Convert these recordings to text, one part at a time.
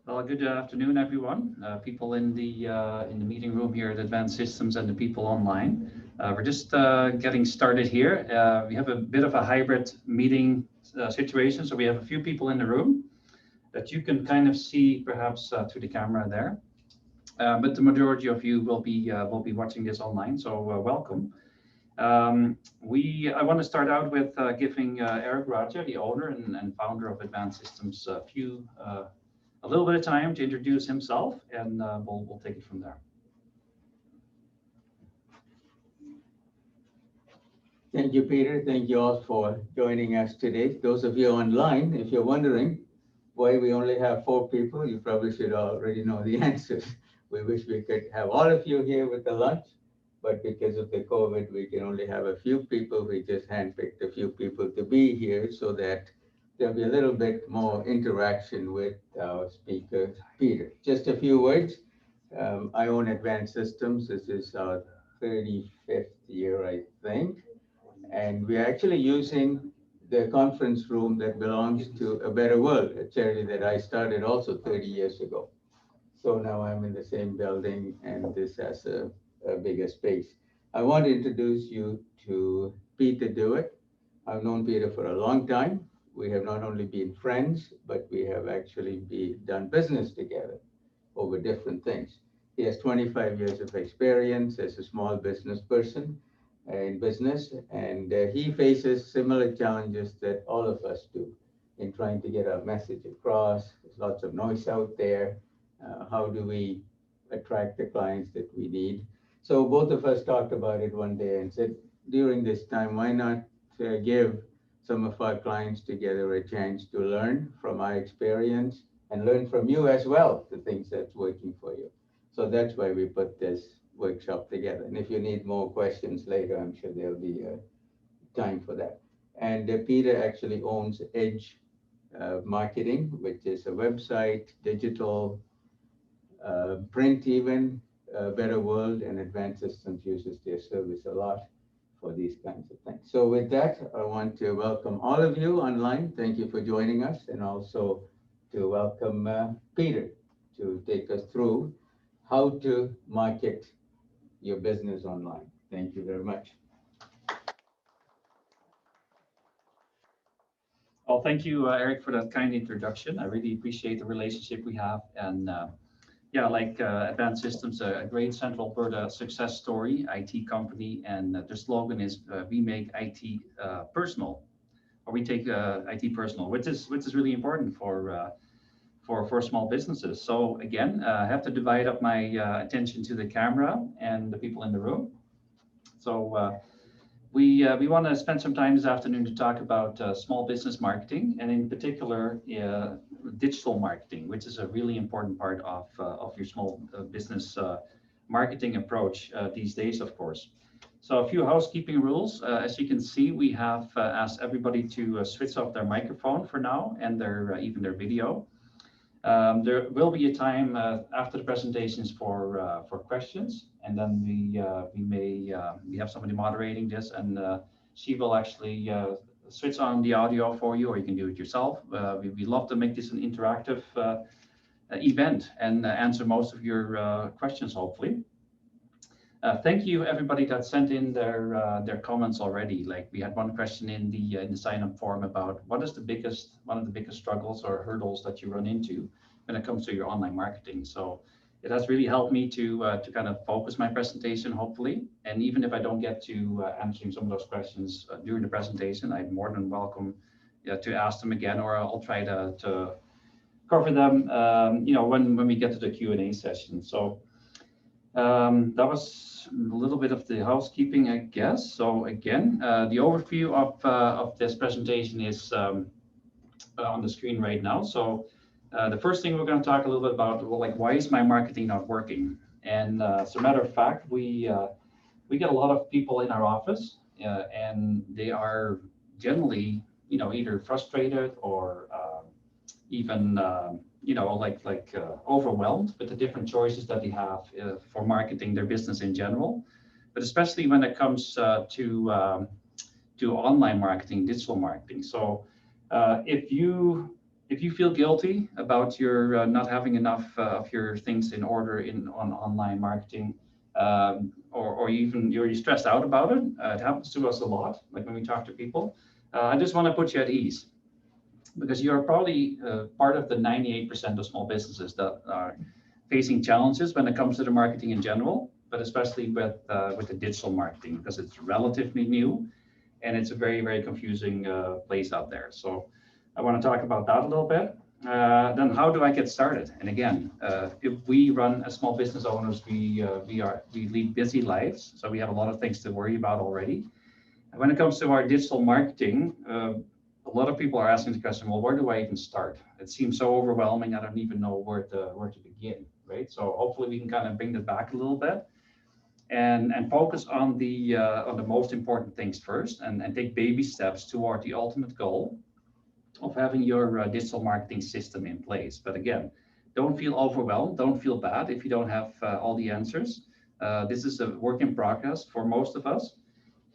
Well, good afternoon, everyone. People in the meeting room here at Advanced Systems and the people online. We're just getting started here. We have a bit of a hybrid meeting situation, so we have a few people in the room that you can kind of see perhaps through the camera there. But the majority of you will be watching this online, so welcome. I want to start out with giving Eric Raja, the owner and founder of Advanced Systems, a little bit of time to introduce himself, and we'll take it from there. Thank you, Peter. Thank you all for joining us today. Those of you online, if you're wondering why we only have 4 people, you probably should already know the answers. We wish we could have all of you here with the lunch, but because of the COVID, we can only have a few people. We just handpicked a few people to be here so that there'll be a little bit more interaction with our speaker, Peter. Just a few words. I own Advanced Systems. This is our 35th year, I think. And we're actually using the conference room that belongs to A Better World, a charity that I started also 30 years ago. So now I'm in the same building, and this has a bigger space. I want to introduce you to Peter Dewitt. I've known Peter for a long time. We have not only been friends, but we have actually done business together over different things. He has 25 years of experience as a small business person in business, and he faces similar challenges that all of us do in trying to get our message across. There's lots of noise out there. How do we attract the clients that we need? So both of us talked about it one day and said, during this time, why not give some of our clients together a chance to learn from our experience and learn from you as well, the things that's working for you. So that's why we put this workshop together. And if you need more questions later, I'm sure there'll be time for that. And Peter actually owns Edge Marketing, which is a website, digital, print even, Better World, and Advanced Systems uses their service a lot for these kinds of things. So with that, I want to welcome all of you online. Thank you for joining us, and also to welcome Peter to take us through how to market your business online. Thank you very much. Well, thank you, Eric, for that kind introduction. I really appreciate the relationship we have, and yeah, like Advanced Systems, a great Central Alberta success story, IT company, and their slogan is we make IT personal, or we take IT personal, which is really important for small businesses. So again, I have to divide up my attention to the camera and the people in the room. So we want to spend some time this afternoon to talk about small business marketing, and in particular digital marketing, which is a really important part of your small business marketing approach these days, of course. So a few housekeeping rules. As you can see, we have asked everybody to switch off their microphone for now, and even their video. There will be a time after the presentations for questions, and then we have somebody moderating this, and she will actually switch on the audio for you, or you can do it yourself. We love to make this an interactive event and answer most of your questions, hopefully. Thank you, everybody that sent in their comments already. Like, we had one question in the sign-up form about one of the biggest struggles or hurdles that you run into when it comes to your online marketing. So it has really helped me to kind of focus my presentation, hopefully. And even if I don't get to answering some of those questions during the presentation, I'm more than welcome to ask them again, or I'll try to cover them, when we get to the Q&A session. So that was a little bit of the housekeeping, I guess. So again, the overview of this presentation is on the screen right now. So the first thing we're going to talk a little bit about, well, like, why is my marketing not working? And as a matter of fact, we get a lot of people in our office, and they are generally, either frustrated or even overwhelmed with the different choices that they have for marketing their business in general, but especially when it comes to online marketing, digital marketing. So if you If you feel guilty about your not having enough of your things in order on online marketing, or even you're stressed out about it, it happens to us a lot. Like when we talk to people, I just want to put you at ease, because you're probably part of the 98% of small businesses that are facing challenges when it comes to the marketing in general, but especially with the digital marketing, because it's relatively new and it's a very, very confusing place out there. So I want to talk about that a little bit. Then how do I get started? And again, if we run as small business owners, we lead busy lives, so we have a lot of things to worry about already. And when it comes to our digital marketing, a lot of people are asking the question, well, where do I even start? It seems so overwhelming. I don't even know where to begin, right? So hopefully we can kind of bring that back a little bit and focus on the most important things first, and take baby steps toward the ultimate goal of having your digital marketing system in place. But again, don't feel overwhelmed. Don't feel bad if you don't have all the answers. This is a work in progress for most of us.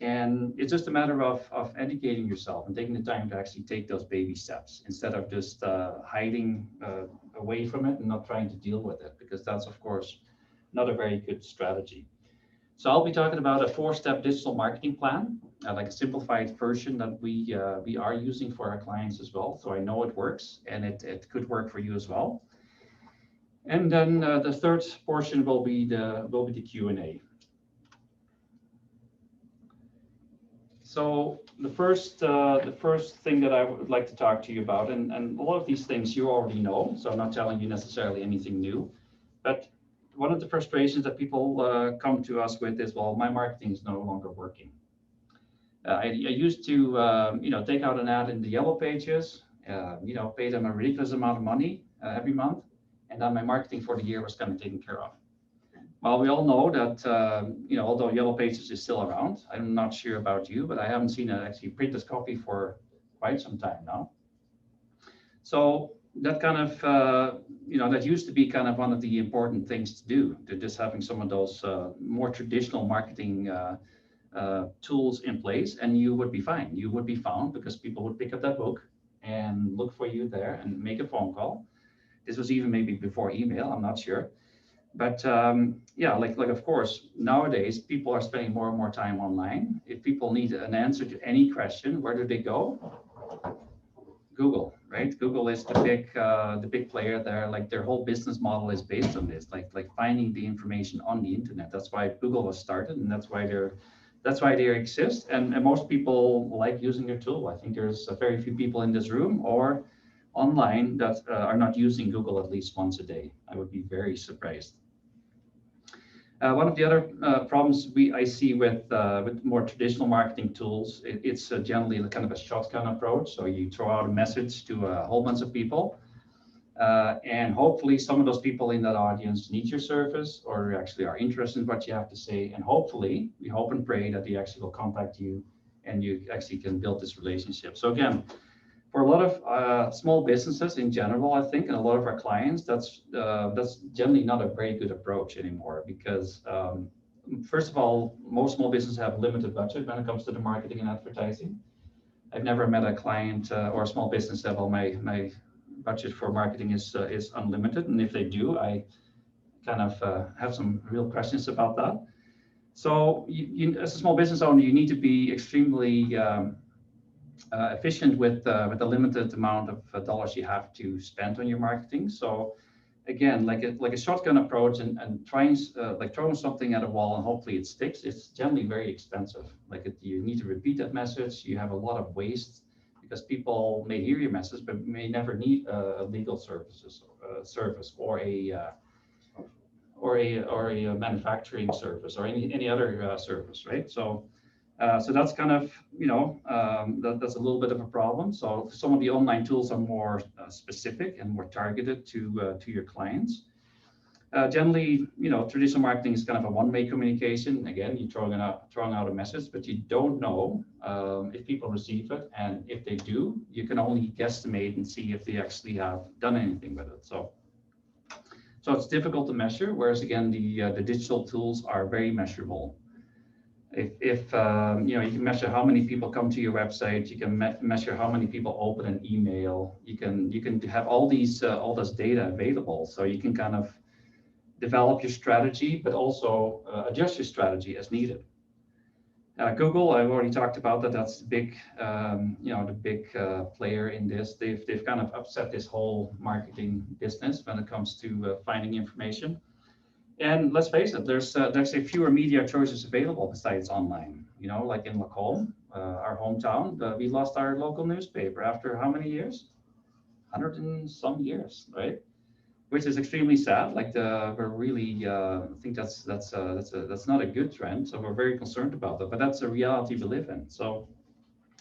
And it's just a matter of educating yourself and taking the time to actually take those baby steps instead of just hiding away from it and not trying to deal with it, because that's, of course, not a very good strategy. So I'll be talking about a 4-step digital marketing plan, like a simplified version that we are using for our clients as well. So I know it works, and it could work for you as well. And then the third portion will be the Q&A. So the first thing that I would like to talk to you about, and a lot of these things you already know, so I'm not telling you necessarily anything new, but one of the frustrations that people come to us with is, well, my marketing is no longer working. I used to, take out an ad in the yellow pages, pay them a ridiculous amount of money every month, and then my marketing for the year was kind of taken care of. Well, we all know that, although Yellow Pages is still around, I'm not sure about you, but I haven't seen it actually printed copy for quite some time now. So that kind of, that used to be kind of one of the important things to do, to just having some of those more traditional marketing tools in place, and you would be fine. You would be found because people would pick up that book and look for you there and make a phone call. This was even maybe before email, I'm not sure. But like of course, nowadays people are spending more and more time online. If people need an answer to any question, where do they go? Google, right? Google is the big player there. Like their whole business model is based on this, like finding the information on the internet. That's why Google was started, and that's why they exist. And most people like using their tool. I think there's very few people in this room or online that are not using Google at least once a day. I would be very surprised. One of the other problems I see with more traditional marketing tools, it's generally kind of a shotgun approach. So you throw out a message to a whole bunch of people, and hopefully some of those people in that audience need your service or actually are interested in what you have to say. And hopefully, we hope and pray that they actually will contact you and you actually can build this relationship. So again, for a lot of small businesses in general, I think, and a lot of our clients, that's generally not a very good approach anymore, because first of all, most small businesses have limited budget when it comes to the marketing and advertising. I've never met a client or a small business that, well, my budget for marketing is unlimited, and if they do, I kind of have some real questions about that. So as a small business owner, you need to be extremely efficient with the limited amount of dollars you have to spend on your marketing. So again, like a shotgun approach and trying throwing something at a wall and hopefully it sticks, it's generally very expensive. You need to repeat that message. You have a lot of waste because people may hear your message but may never need a legal service or a manufacturing service or any other service, right? So that's kind of, that's a little bit of a problem. So some of the online tools are more specific and more targeted to your clients. Generally, traditional marketing is kind of a one-way communication. Again, you're throwing out a message, but you don't know if people receive it. And if they do, you can only guesstimate and see if they actually have done anything with it. So it's difficult to measure, whereas again, the digital tools are very measurable. If you can measure how many people come to your website, you can measure how many people open an email. You can have all this data available, so you can kind of develop your strategy, but also adjust your strategy as needed. Google, I've already talked about that. That's the big, the big player in this. They've kind of upset this whole marketing business when it comes to finding information. And let's face it, there's actually fewer media choices available besides online. Like in Lacombe, our hometown, we lost our local newspaper after how many years? 100 and some years, right? Which is extremely sad. Like we're really, I think that's not a good trend. So we're very concerned about that. But that's a reality we live in. So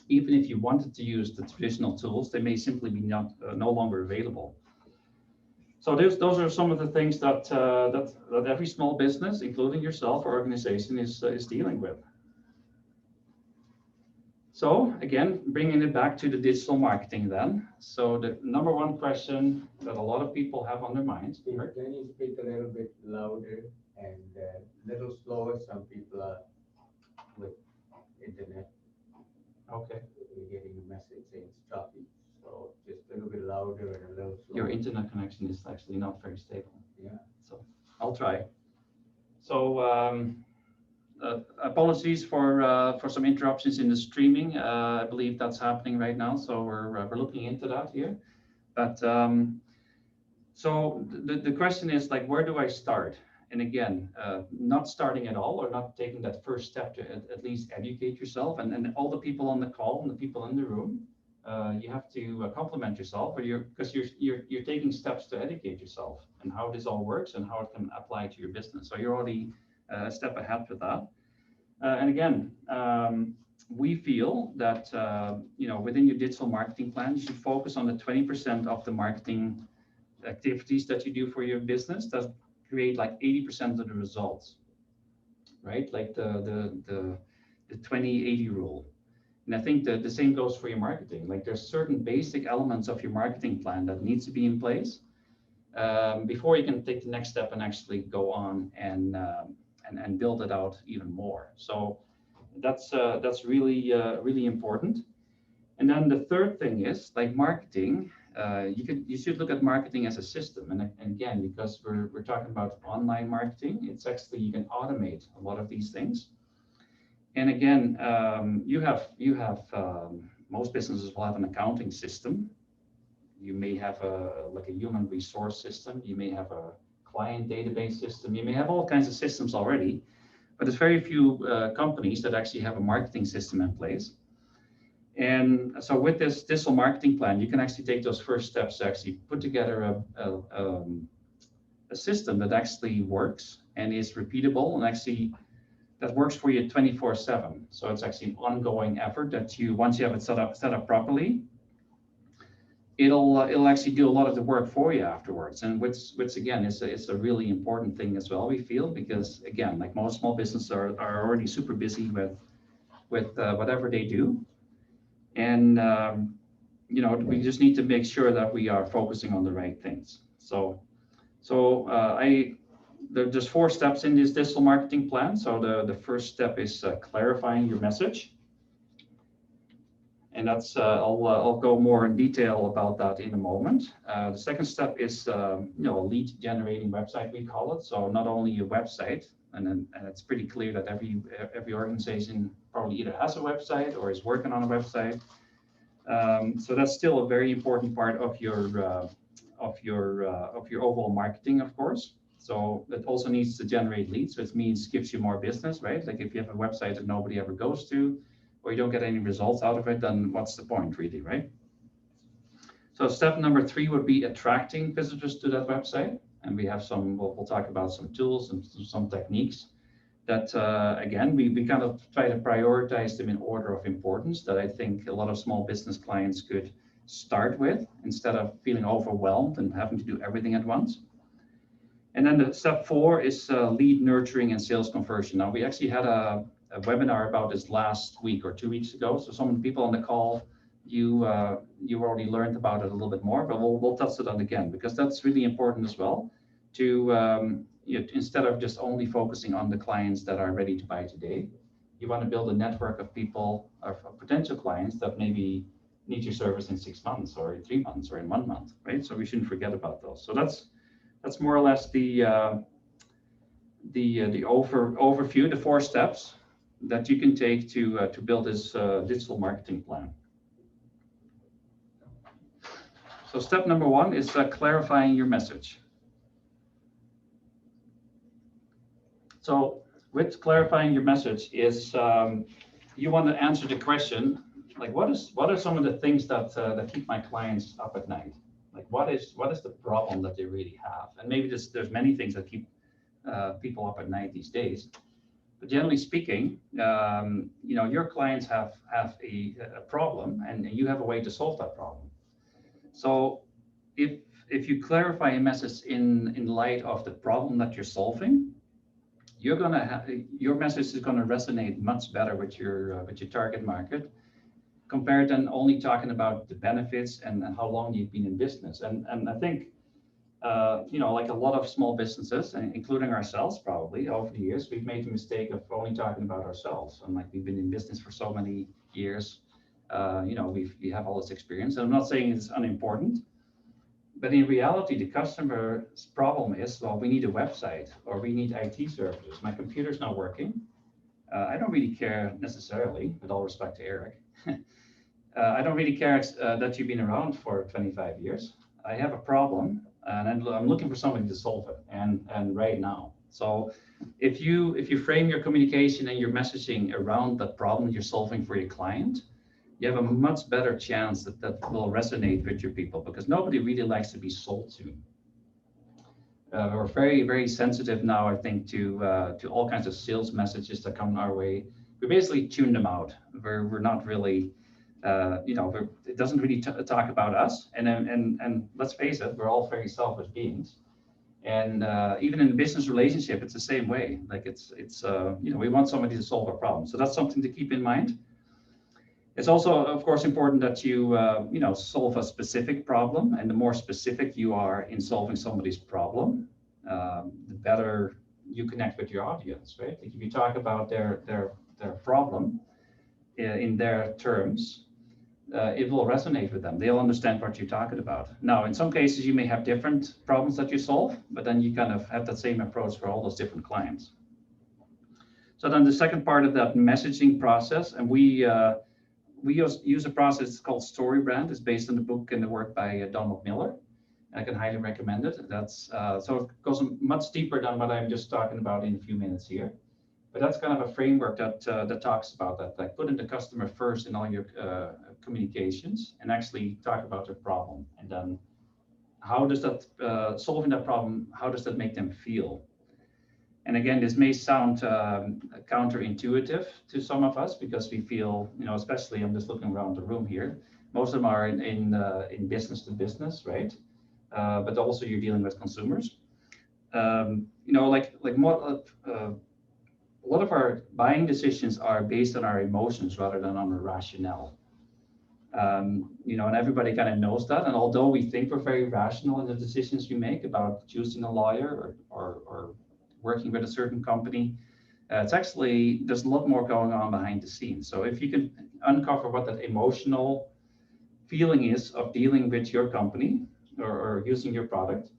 even if you wanted to use the traditional tools, they may simply be no longer available. So those are some of the things that every small business, including yourself or organization, is dealing with. So again, bringing it back to the digital marketing then. So the number one question that a lot of people have on their minds. Can you speak a little bit louder and a little slower? Some people are with internet. Okay. We're getting a message saying it's choppy. So just a little bit louder and a little slower. Your internet connection is actually not very stable. Yeah. So I'll try. So apologies for some interruptions in the streaming. I believe that's happening right now. So we're looking into that here. But so the question is like, where do I start? And again, not starting at all or not taking that first step to at least educate yourself and all the people on the call and the people in the room. You have to compliment yourself, or because you're taking steps to educate yourself and how this all works and how it can apply to your business. So you're already a step ahead with that. And again, we feel that within your digital marketing plan, you should focus on the 20% of the marketing activities that you do for your business that create like 80% of the results, right? Like the 20-80 rule. And I think that the same goes for your marketing. Like there's certain basic elements of your marketing plan that needs to be in place before you can take the next step and actually go on and build it out even more. So that's really important. And then the third thing is like marketing. You should look at marketing as a system. And again, because we're talking about online marketing, it's actually you can automate a lot of these things. And again, you have most businesses will have an accounting system. You may have like a human resource system. You may have a client database system. You may have all kinds of systems already, but there's very few companies that actually have a marketing system in place. And so with this digital marketing plan, you can actually take those first steps to actually put together a system that actually works and is repeatable and actually that works for you 24/7. So it's actually an ongoing effort that once you have it set up properly, it'll actually do a lot of the work for you afterwards. And which again is a really important thing as well, we feel, because again, like most small businesses are already super busy with whatever they do. And we just need to make sure that we are focusing on the right things. There's 4 steps in this digital marketing plan. So the first step is clarifying your message. And that's I'll go more in detail about that in a moment. The second step is a lead generating website, we call it. So not only a website, and it's pretty clear that every organization probably either has a website or is working on a website. So that's still a very important part of your overall marketing, of course. So it also needs to generate leads, which means gives you more business, right? Like if you have a website that nobody ever goes to, or you don't get any results out of it, then what's the point really, right? So step number 3 would be attracting visitors to that website. And we have we'll talk about some tools and some techniques that, again, we kind of try to prioritize them in order of importance that I think a lot of small business clients could start with instead of feeling overwhelmed and having to do everything at once. And then the step 4 is lead nurturing and sales conversion. Now, we actually had a webinar about this last week or 2 weeks ago. So some of the people on the call, you already learned about it a little bit more, but we'll touch it on again because that's really important as well. To instead of just only focusing on the clients that are ready to buy today, You want to build a network of people or of potential clients that maybe need your service in 6 months or in 3 months or in 1 month, right? So we shouldn't forget about those. So that's more or less the overview, the 4 steps that you can take to build this digital marketing plan. So step number 1 is clarifying your message. So with clarifying your message is you want to answer the question, like what are some of the things that keep my clients up at night? Like what is the problem that they really have? And maybe there's many things that keep people up at night these days. But generally speaking, your clients have a problem, and you have a way to solve that problem. So if you clarify a message in light of the problem that you're solving, your message is going to resonate much better with your target market, compared than only talking about the benefits and how long you've been in business. And I think like a lot of small businesses, including ourselves probably over the years, we've made the mistake of only talking about ourselves. And like we've been in business for so many years, we have all this experience. And I'm not saying it's unimportant, but in reality, the customer's problem is, well, we need a website or we need IT services. My computer's not working. I don't really care necessarily, with all respect to Eric. I don't really care that you've been around for 25 years. I have a problem, and I'm looking for somebody to solve it, and right now. So if you frame your communication and your messaging around the problem you're solving for your client, you have a much better chance that will resonate with your people, because nobody really likes to be sold to. We're very, very sensitive now, I think, to all kinds of sales messages that come our way. We basically tune them out. We're not really, it doesn't really talk about us. And let's face it, we're all very selfish beings. And even in a business relationship, it's the same way. Like we want somebody to solve a problem. So that's something to keep in mind. It's also, of course, important that you, solve a specific problem, and the more specific you are in solving somebody's problem, the better you connect with your audience, right? Like if you talk about their problem in their terms, it will resonate with them. They'll understand what you're talking about. Now, in some cases, you may have different problems that you solve, but then you kind of have that same approach for all those different clients. So then the second part of that messaging process, and we use a process called StoryBrand. It's based on the book and the work by Donald Miller. I can highly recommend it. That's so it goes much deeper than what I'm just talking about in a few minutes here. But that's kind of a framework that talks about that, like putting the customer first in all your communications and actually talk about their problem. And then how does that, solving that problem, how does that make them feel? And again, this may sound counterintuitive to some of us, because we feel, especially I'm just looking around the room here, most of them are in business to business, right? But also you're dealing with consumers. Like more, a lot of our buying decisions are based on our emotions rather than on our rationale. And everybody kind of knows that. And although we think we're very rational in the decisions we make about choosing a lawyer or working with a certain company, it's actually, there's a lot more going on behind the scenes. So if you can uncover what that emotional feeling is of dealing with your company or using your product,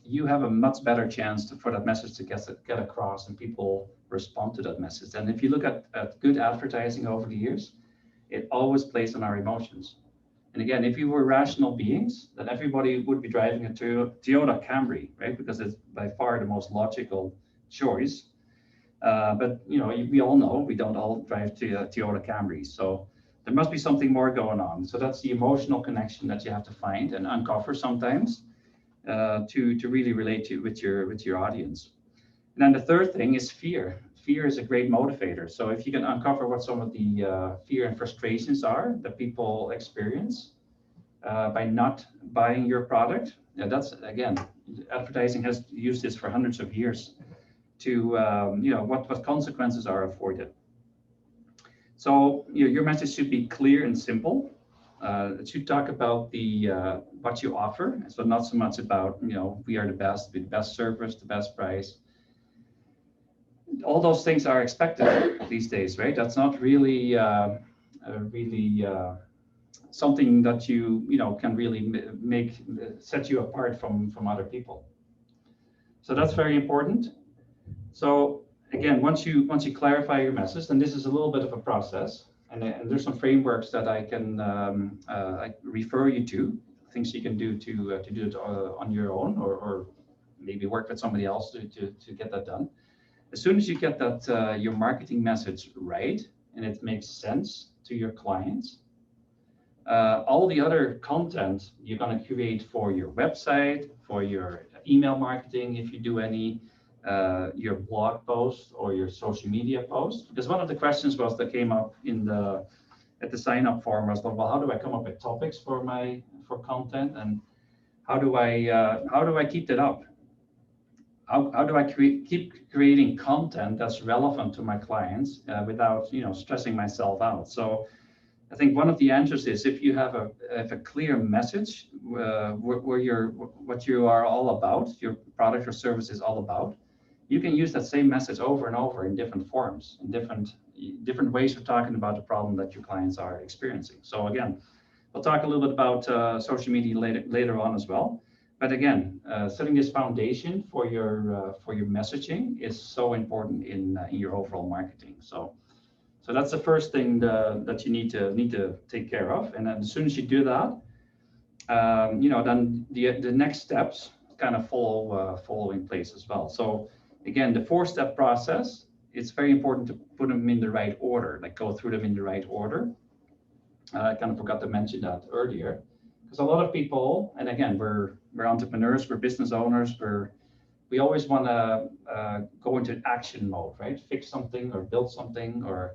you have a much better chance for that message to get across and people respond to that message. And if you look at good advertising over the years, it always plays on our emotions. And again, if you were rational beings, then everybody would be driving a Toyota Camry, right? Because it's by far the most logical choice. But we all know we don't all drive Toyota Camrys. So there must be something more going on. So that's the emotional connection that you have to find and uncover sometimes to really relate to with your audience. And then the third thing is fear. Fear is a great motivator. So if you can uncover what some of the fear and frustrations are that people experience by not buying your product, that's, again, advertising has used this for hundreds of years to, what consequences are avoided. So your message should be clear and simple. It should talk about what you offer. So not so much about, we are the best, with the best service, the best price. all those things are expected these days, right? That's not really something that you know can really set you apart from other people. So that's very important. So again, once you clarify your message, then this is a little bit of a process, and there's some frameworks that I can I refer you to, things you can do to do it on your own, or maybe work with somebody else to get that done. As soon as you get that your marketing message right and it makes sense to your clients, all the other content you're going to create for your website, for your email marketing, if you do any, your blog post or your social media post. Because one of the questions was that came up at the sign up form was, well, how do I come up with topics for content, and how do I keep that up? How do I keep creating content that's relevant to my clients without stressing myself out? So I think one of the answers is if you have a clear message what you are all about, your product or service is all about, you can use that same message over and over in different forms, in different ways of talking about the problem that your clients are experiencing. So again, we'll talk a little bit about social media later on as well. But again, setting this foundation for your messaging is so important in your overall marketing. So that's the first thing that you need to take care of. And then as soon as you do that, then the next steps kind of follow in place as well. So again, the 4-step process, it's very important to put them in the right order, like go through them in the right order. I kind of forgot to mention that earlier, because a lot of people, and again, we're entrepreneurs, we're business owners, we always want to go into action mode, right? Fix something or build something, or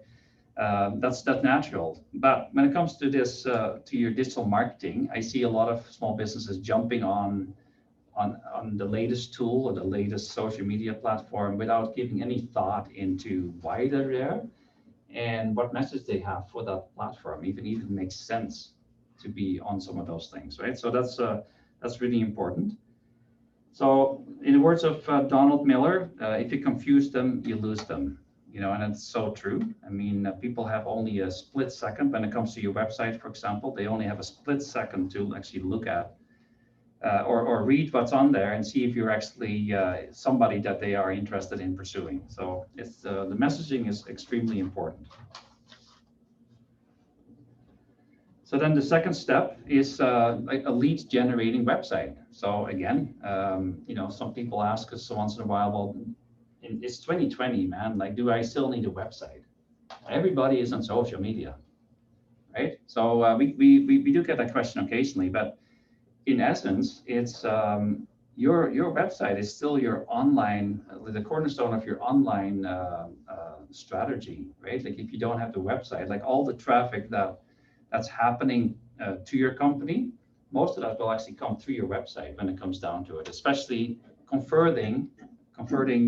that's natural. But when it comes to this, to your digital marketing, I see a lot of small businesses jumping on the latest tool or the latest social media platform without giving any thought into why they're there and what message they have for that platform, even if it makes sense to be on some of those things, right? So that's really important. So in the words of Donald Miller, if you confuse them, you lose them. And it's so true. I mean, people have only a split second when it comes to your website, for example. They only have a split second to actually look at or read what's on there and see if you're actually somebody that they are interested in pursuing. So it's the messaging is extremely important. So then the second step is like a lead generating website. So again, some people ask us once in a while, well, it's 2020, man. Like, do I still need a website? Everybody is on social media, right? So we do get that question occasionally, but in essence, it's your website is still your online, the cornerstone of your online strategy, right? Like if you don't have the website, like all the traffic that's happening to your company, most of that will actually come through your website when it comes down to it, especially converting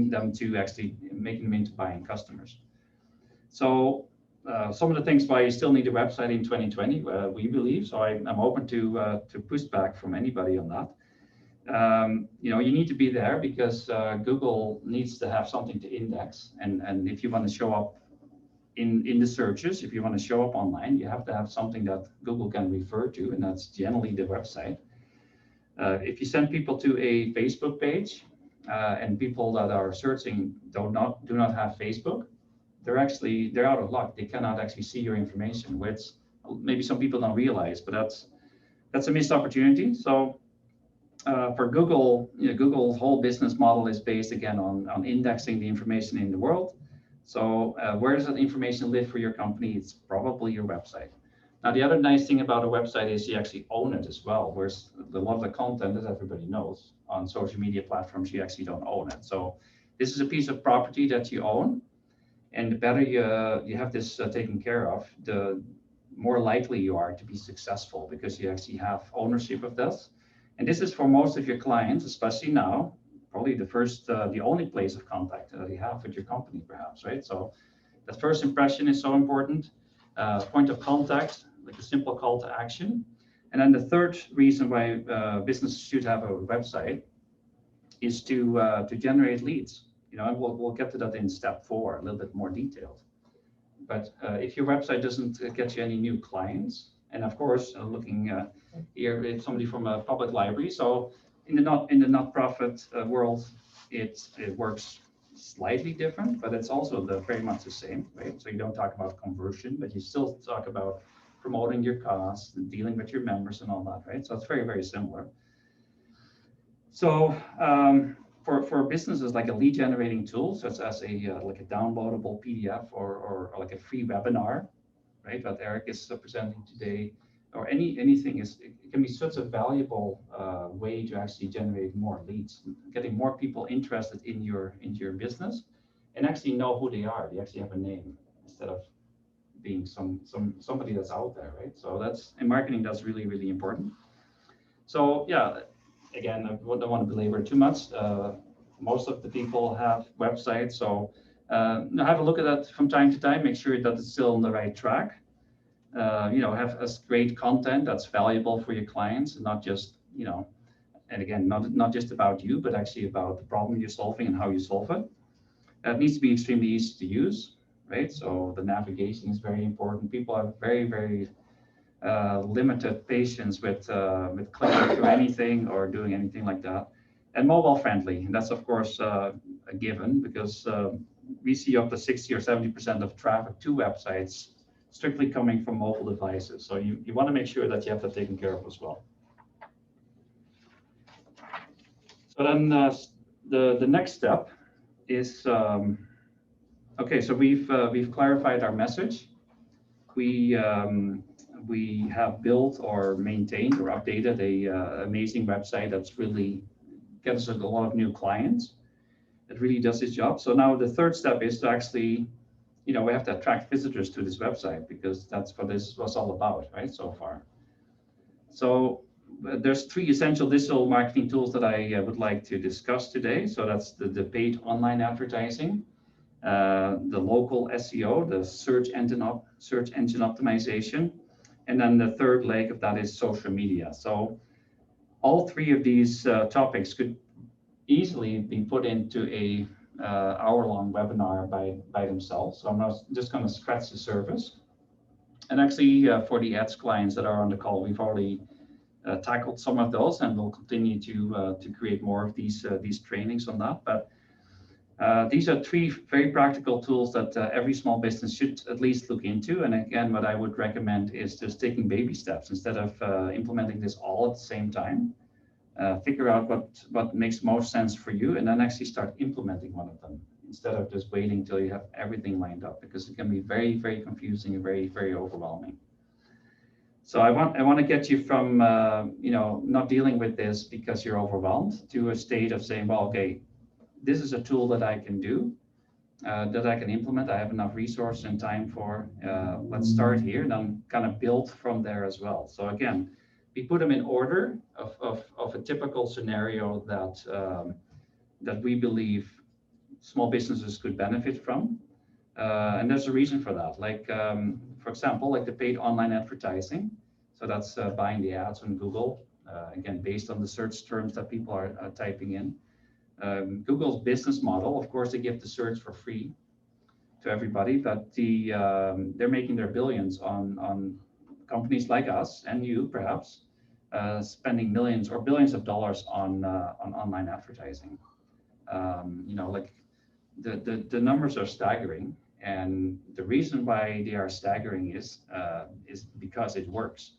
them to actually making them into buying customers. So some of the things why you still need a website in 2020, we believe. So I'm open to push back from anybody on that. You need to be there because Google needs to have something to index, and if you want to show up in the searches, if you want to show up online, you have to have something that Google can refer to, and that's generally the website. If you send people to a Facebook page, and people that are searching do not have Facebook, they're out of luck. They cannot actually see your information, which maybe some people don't realize, but that's a missed opportunity. So for Google, Google's whole business model is based again on indexing the information in the world. So where does that information live for your company? It's probably your website. Now, the other nice thing about a website is you actually own it as well, whereas a lot of the content, as everybody knows, on social media platforms, you actually don't own it. So this is a piece of property that you own, and the better you have this taken care of, the more likely you are to be successful because you actually have ownership of this. And this is for most of your clients, especially now, probably the only place of contact that you have with your company, perhaps, right? So that first impression is so important. Point of contact, like a simple call to action. And then the third reason why businesses should have a website is to generate leads. and we'll get to that in step 4, a little bit more detailed. But if your website doesn't get you any new clients, and of course, looking here, it's somebody from a public library. So in the not-profit world, it works slightly different, but it's also very much the same, right? So you don't talk about conversion, but you still talk about promoting your costs and dealing with your members and all that, right? So it's very, very similar. So for businesses, like a lead generating tool, such as like a downloadable PDF or like a free webinar, right? That Eric is presenting today, or anything it can be such a valuable way to actually generate more leads, getting more people interested in your business, and actually know who they are. They actually have a name instead of being somebody that's out there, right? So that's in marketing, that's really, really important. So yeah, again, I don't want to belabor too much. Most of the people have websites, so have a look at that from time to time. Make sure that it's still on the right track. Have great content that's valuable for your clients, and not just, and again, not just about you, but actually about the problem you're solving and how you solve it. It needs to be extremely easy to use, right? So the navigation is very important. People have very, very limited patience with clicking through anything or doing anything like that. And mobile friendly, and that's of course a given, because we see up to 60 or 70% of traffic to websites strictly coming from mobile devices. So you want to make sure that you have that taken care of as well. So then the next step is, okay, so we've clarified our message. We have built or maintained or updated a amazing website that's really gets us a lot of new clients. It really does its job. So now the third step is to actually, we have to attract visitors to this website, because that's what this was all about, right, so far. So there's 3 essential digital marketing tools that I would like to discuss today. So that's the paid online advertising, the local SEO, the search engine optimization, and then the third leg of that is social media. So all 3 of these topics could easily be put into a hour-long webinar by themselves. So I'm just going to scratch the surface. And actually, for the ads clients that are on the call, we've already tackled some of those, and we'll continue to create more of these trainings on that. But these are 3 very practical tools that every small business should at least look into. And again, what I would recommend is just taking baby steps instead of implementing this all at the same time. Figure out what makes most sense for you, and then actually start implementing one of them instead of just waiting till you have everything lined up, because it can be very, very confusing and very, very overwhelming. So I want to get you from not dealing with this because you're overwhelmed to a state of saying, well, okay, this is a tool that I can do, that I can implement. I have enough resource and time for. Let's start here, and then kind of build from there as well. So again, we put them in order of a typical scenario that we believe small businesses could benefit from. And there's a reason for that. Like, for example, like the paid online advertising. So that's buying the ads on Google, again, based on the search terms that people are typing in. Google's business model, of course, they give the search for free to everybody, but they're making their billions on companies like us and you, perhaps, spending millions or billions of dollars on online advertising. Like the numbers are staggering, and the reason why they are staggering is because it works,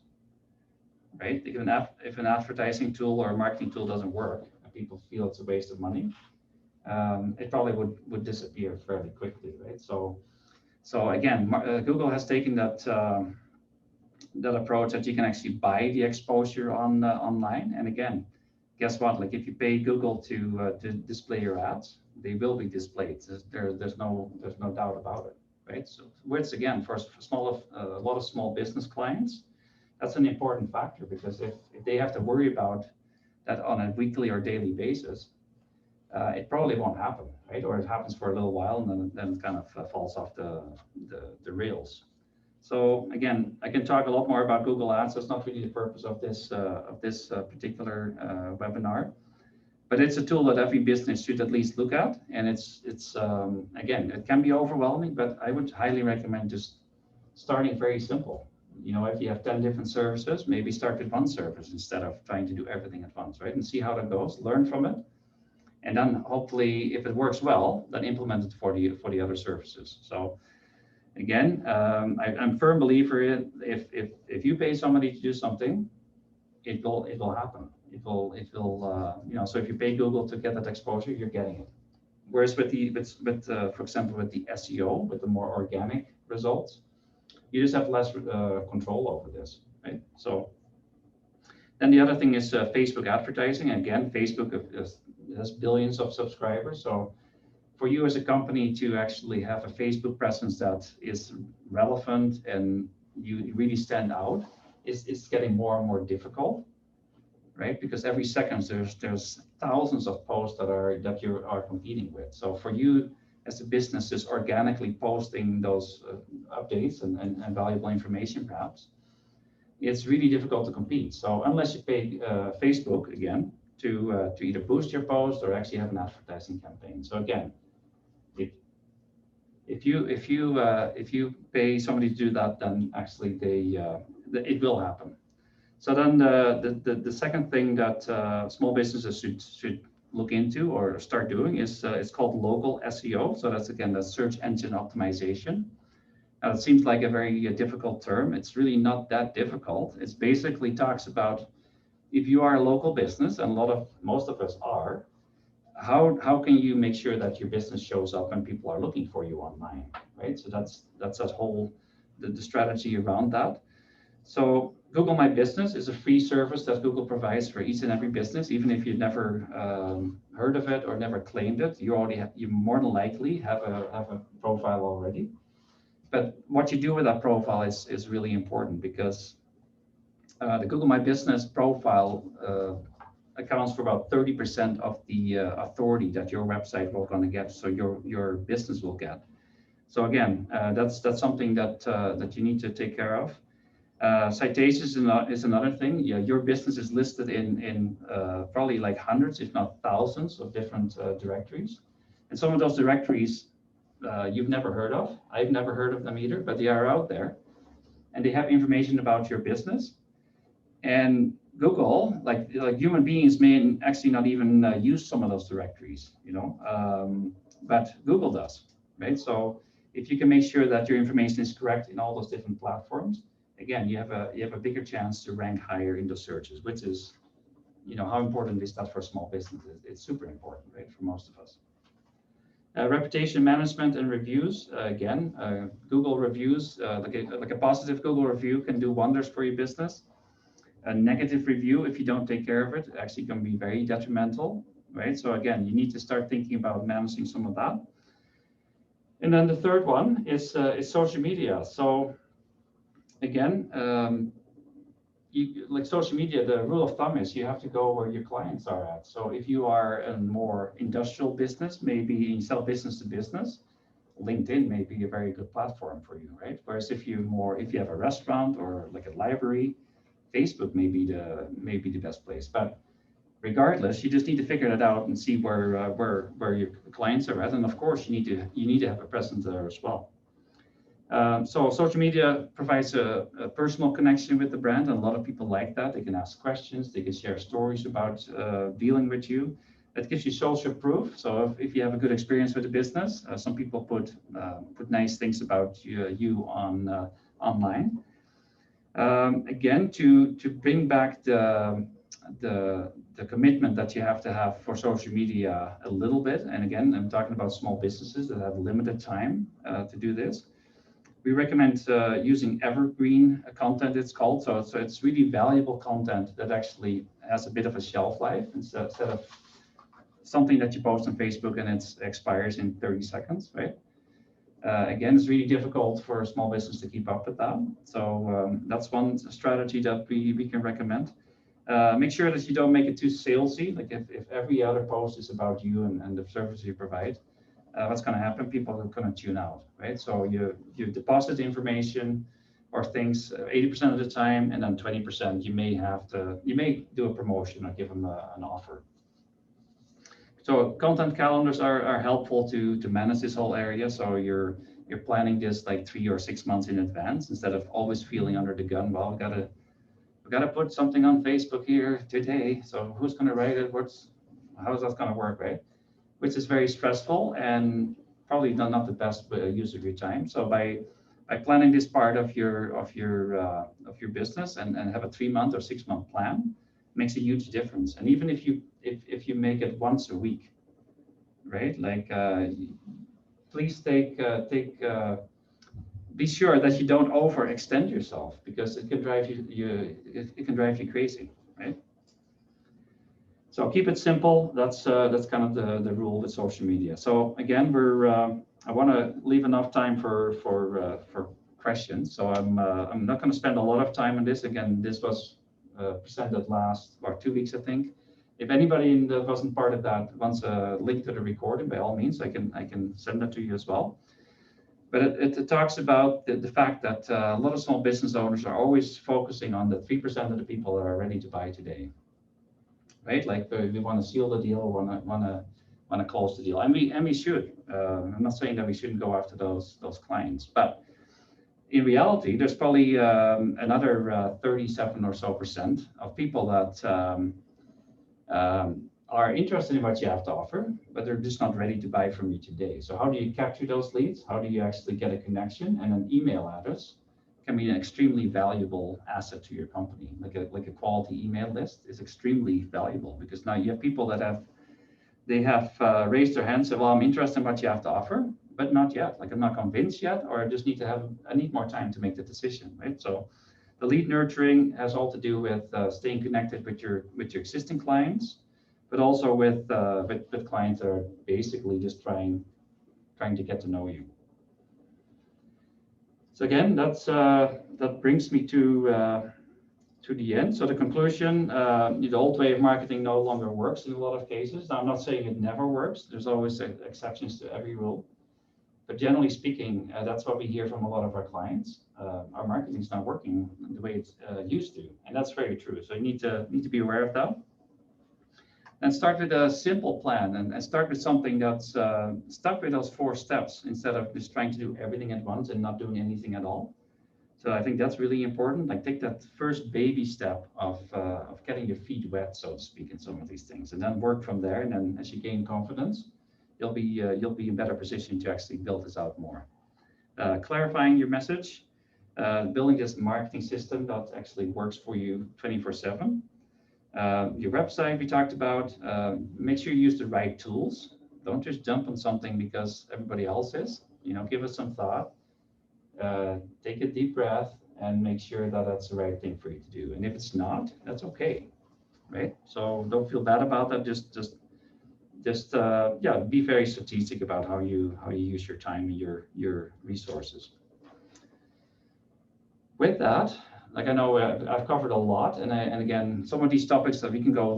right? If an advertising tool or a marketing tool doesn't work, and people feel it's a waste of money, it probably would disappear fairly quickly, right? So again, Google has taken that approach that you can actually buy the exposure online. And again, guess what? Like if you pay Google to display your ads, they will be displayed. There's no doubt about it, right? So which again, for a lot of small business clients, that's an important factor, because if they have to worry about that on a weekly or daily basis, it probably won't happen, right? Or it happens for a little while, and then it kind of falls off the rails. So again, I can talk a lot more about Google Ads. That's not really the purpose of this particular webinar. But it's a tool that every business should at least look at. And again, it can be overwhelming, but I would highly recommend just starting very simple. If you have 10 different services, maybe start with one service instead of trying to do everything at once, right? And see how that goes, learn from it. And then hopefully, if it works well, then implement it for the other services. So again, I'm a firm believer in if you pay somebody to do something, it will happen. So if you pay Google to get that exposure, you're getting it. Whereas for example, with the SEO, with the more organic results, you just have less control over this, right? So then the other thing is Facebook advertising. Again, Facebook has billions of subscribers. So for you as a company to actually have a Facebook presence that is relevant and you really stand out, is getting more and more difficult, right? Because every second there's thousands of posts that you are competing with. So for you as a business is organically posting those updates and valuable information, perhaps, it's really difficult to compete. So unless you pay Facebook again to either boost your post or actually have an advertising campaign. So again, if you pay somebody to do that, then actually it will happen. So then the second thing that small businesses should look into or start doing is it's called local SEO. So that's again the search engine optimization. Now it seems like a very difficult term. It's really not that difficult. It's basically talks about if you are a local business, and most of us are, how can you make sure that your business shows up when people are looking for you online, right? So that's that whole the strategy around that. So Google My Business is a free service that Google provides for each and every business. Even if you've never heard of it or never claimed it, you more than likely have a profile already. But what you do with that profile is really important, because the Google My Business profile accounts for about 30% of the authority that your website will going to get, so your business will get. So again, that's something that you need to take care of. Citations is another thing. Yeah, your business is listed in probably like hundreds, if not thousands, of different directories, and some of those directories you've never heard of. I've never heard of them either, but they are out there, and they have information about your business. And Google, like human beings, may actually not even use some of those directories, but Google does, right? So if you can make sure that your information is correct in all those different platforms, again, you have a bigger chance to rank higher in the searches, which is, how important is that for small businesses? It's super important, right, for most of us. Reputation management and reviews. Again, Google reviews, like a positive Google review can do wonders for your business. A negative review, if you don't take care of it, actually can be very detrimental, right? So again, you need to start thinking about managing some of that. And then the third one is social media. So again, like social media, the rule of thumb is you have to go where your clients are at. So if you are a more industrial business, maybe you sell business to business, LinkedIn may be a very good platform for you, right? Whereas if you have a restaurant or like a library, Facebook may be the best place. But regardless, you just need to figure that out and see where your clients are at, and of course you need to have a presence there as well. So social media provides a personal connection with the brand, and a lot of people like that. They can ask questions, they can share stories about dealing with you. That gives you social proof. So if you have a good experience with the business, some people put nice things about you on online. Again, to bring back the commitment that you have to have for social media a little bit. And again, I'm talking about small businesses that have limited time to do this. We recommend using evergreen content, it's called. So it's really valuable content that actually has a bit of a shelf life instead of something that you post on Facebook and it expires in 30 seconds, right? Again, it's really difficult for a small business to keep up with that. So that's one strategy that we can recommend. Make sure that you don't make it too salesy. Like if every other post is about you and the service you provide, what's going to happen? People are going to tune out, right? So you deposit information or things 80% of the time, and then 20% you may do a promotion or give them an offer. So content calendars are helpful to manage this whole area. So you're planning this like 3 or 6 months in advance instead of always feeling under the gun. Well, we gotta put something on Facebook here today. So who's gonna write it? How's that gonna work, right? Which is very stressful and probably not the best use of your time. So by planning this part of your business and have a 3 month or 6 month plan, makes a huge difference. And even if you make it once a week, right? Like please be sure that you don't overextend yourself because it can drive it can drive you crazy, right? So keep it simple. That's kind of the rule with social media. So again, I want to leave enough time for questions. So I'm not going to spend a lot of time on this. Again, this was presented last 2 weeks, I think. If anybody that wasn't part of that wants a link to the recording, by all means, I can send that to you as well. But it talks about the fact that a lot of small business owners are always focusing on the 3% of the people that are ready to buy today, right? Like we want to seal the deal, want to close the deal, and we should. I'm not saying that we shouldn't go after those clients, but in reality, there's probably another 37 or so percent of people that are interested in what you have to offer, but they're just not ready to buy from you today. So how do you capture those leads? How do you actually get a connection? And an email address can be an extremely valuable asset to your company. Like a quality email list is extremely valuable because now you have people that have raised their hands and said, well, I'm interested in what you have to offer, but not yet. Like I'm not convinced yet, or I need more time to make the decision, right? So the lead nurturing has all to do with staying connected with your existing clients, but also with clients that are basically just trying to get to know you. So again, that brings me to the end. So the conclusion: the old way of marketing no longer works in a lot of cases. Now, I'm not saying it never works. There's always exceptions to every rule. But generally speaking, that's what we hear from a lot of our clients. Our marketing is not working the way it's used to, and that's very true. So you need to be aware of that. And start with a simple plan, and start with something that's start with those 4 steps instead of just trying to do everything at once and not doing anything at all. So I think that's really important. Like take that first baby step of getting your feet wet, so to speak, in some of these things, and then work from there. And then as you gain confidence, you'll be in better position to actually build this out more. Clarifying your message, building this marketing system that actually works for you 24/7. Your website we talked about. Make sure you use the right tools. Don't just jump on something because everybody else is. Give it some thought. Take a deep breath and make sure that that's the right thing for you to do. And if it's not, that's okay, right? So don't feel bad about that. Just be very strategic about how you use your time and your resources. With that, like I know I've covered a lot, and again, some of these topics that we can go a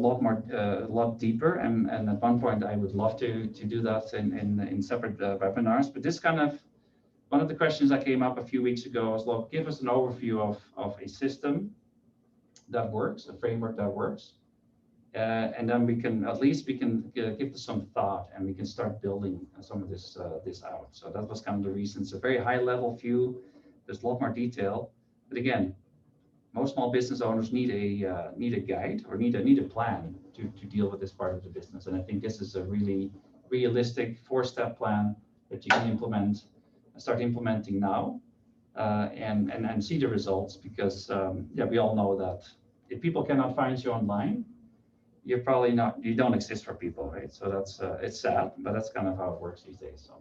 lot deeper, and at one point I would love to do that in separate webinars. But this kind of one of the questions that came up a few weeks ago was, look, give us an overview of a system that works, a framework that works. And then we can give this some thought, and we can start building some of this out. So that was kind of the reason. It's a very high level view. There's a lot more detail, but again, most small business owners need a guide or need a plan to deal with this part of the business. And I think this is a really realistic 4-step plan that you can start implementing now, and see the results. Because we all know that if people cannot find you online, you don't exist for people, right? So that's it's sad, but that's kind of how it works these days. So.